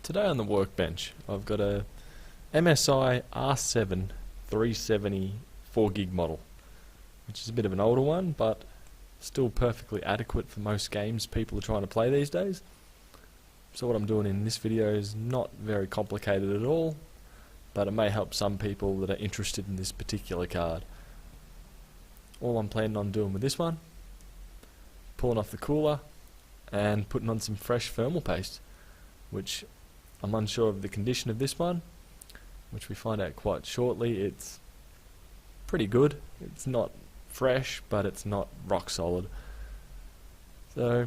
Today on the workbench I've got a MSI R7 370 4GB model, which is a bit of an older one but still perfectly adequate for most games people are trying to play these days. So what I'm doing in this video is not very complicated at all, but it may help some people that are interested in this particular card. All I'm planning on doing with this one, pulling off the cooler and putting on some fresh thermal paste, which I'm unsure of the condition of this one, which we find out quite shortly. It's pretty good. It's not fresh, but it's not rock solid. So,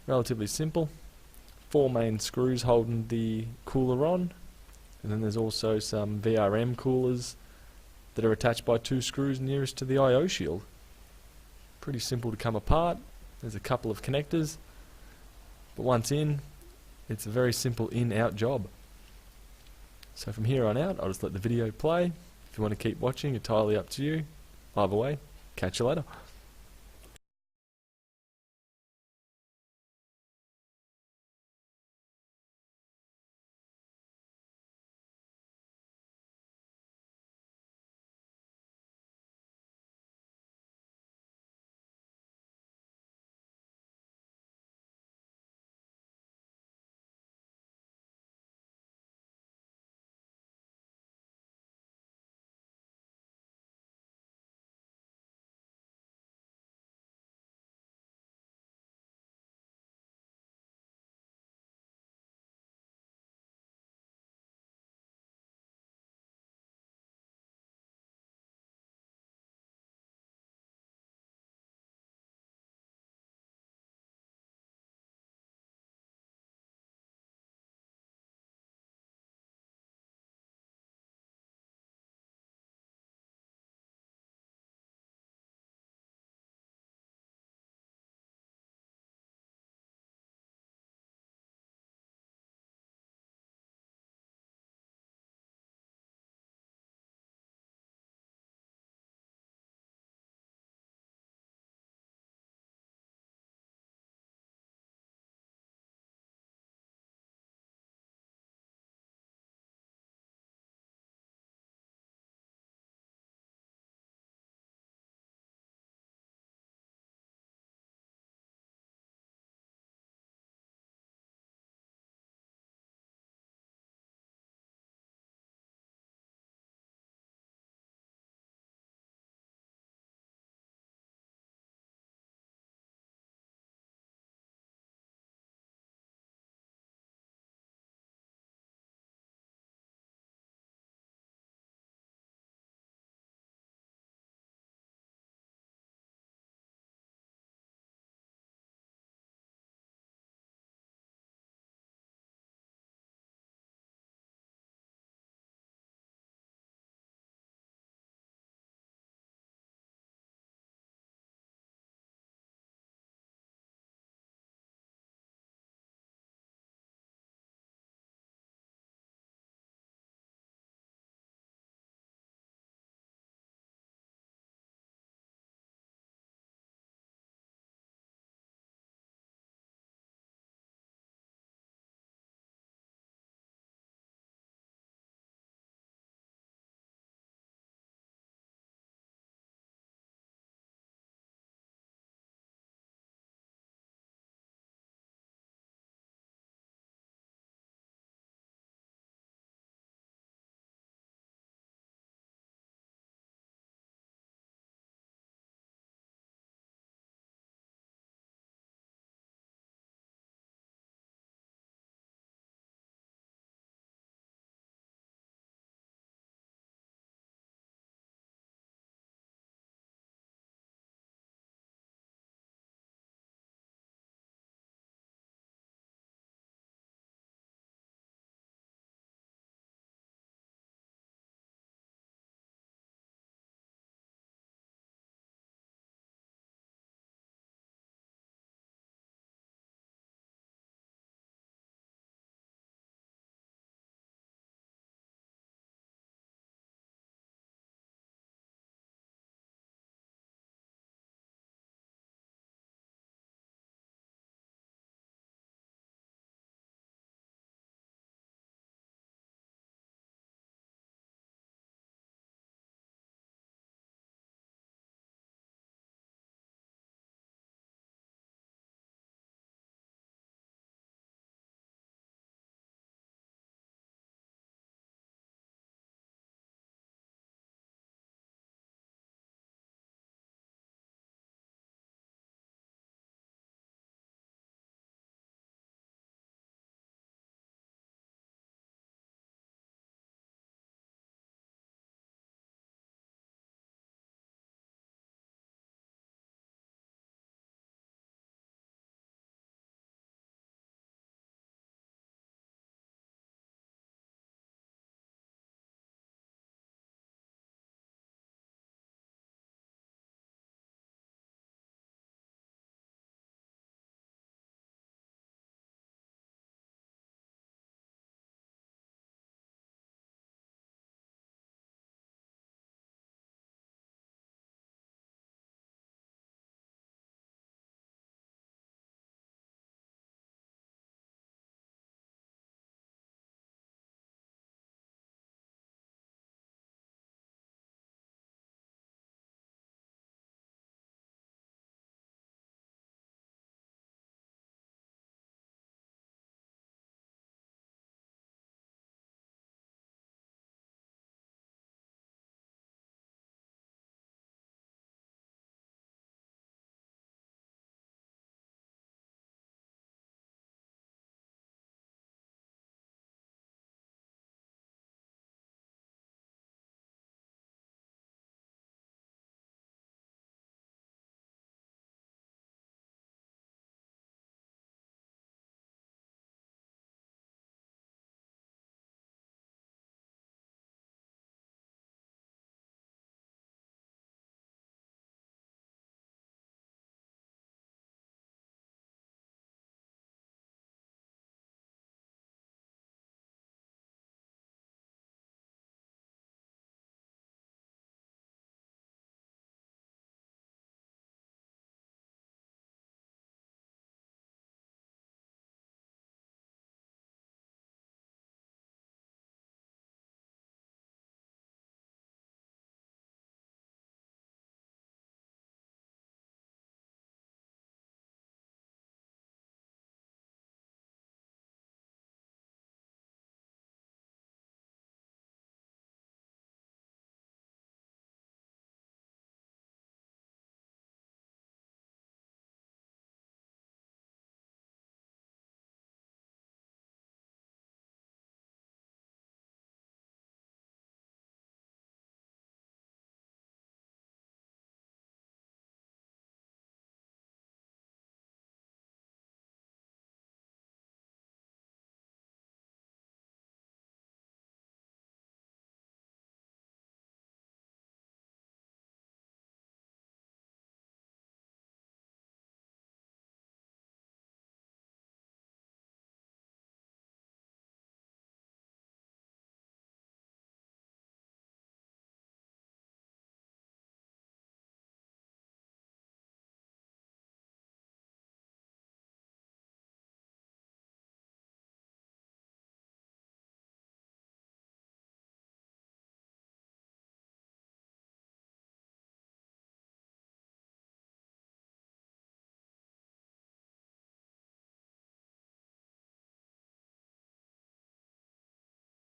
relatively simple. 4 main screws holding the cooler on, and then there's also some VRM coolers that are attached by 2 screws nearest to the I/O shield. Pretty simple to come apart. There's a couple of connectors, but once in, it's a very simple in-out job. So from here on out, I'll just let the video play. If you want to keep watching, entirely up to you. Either way, catch you later.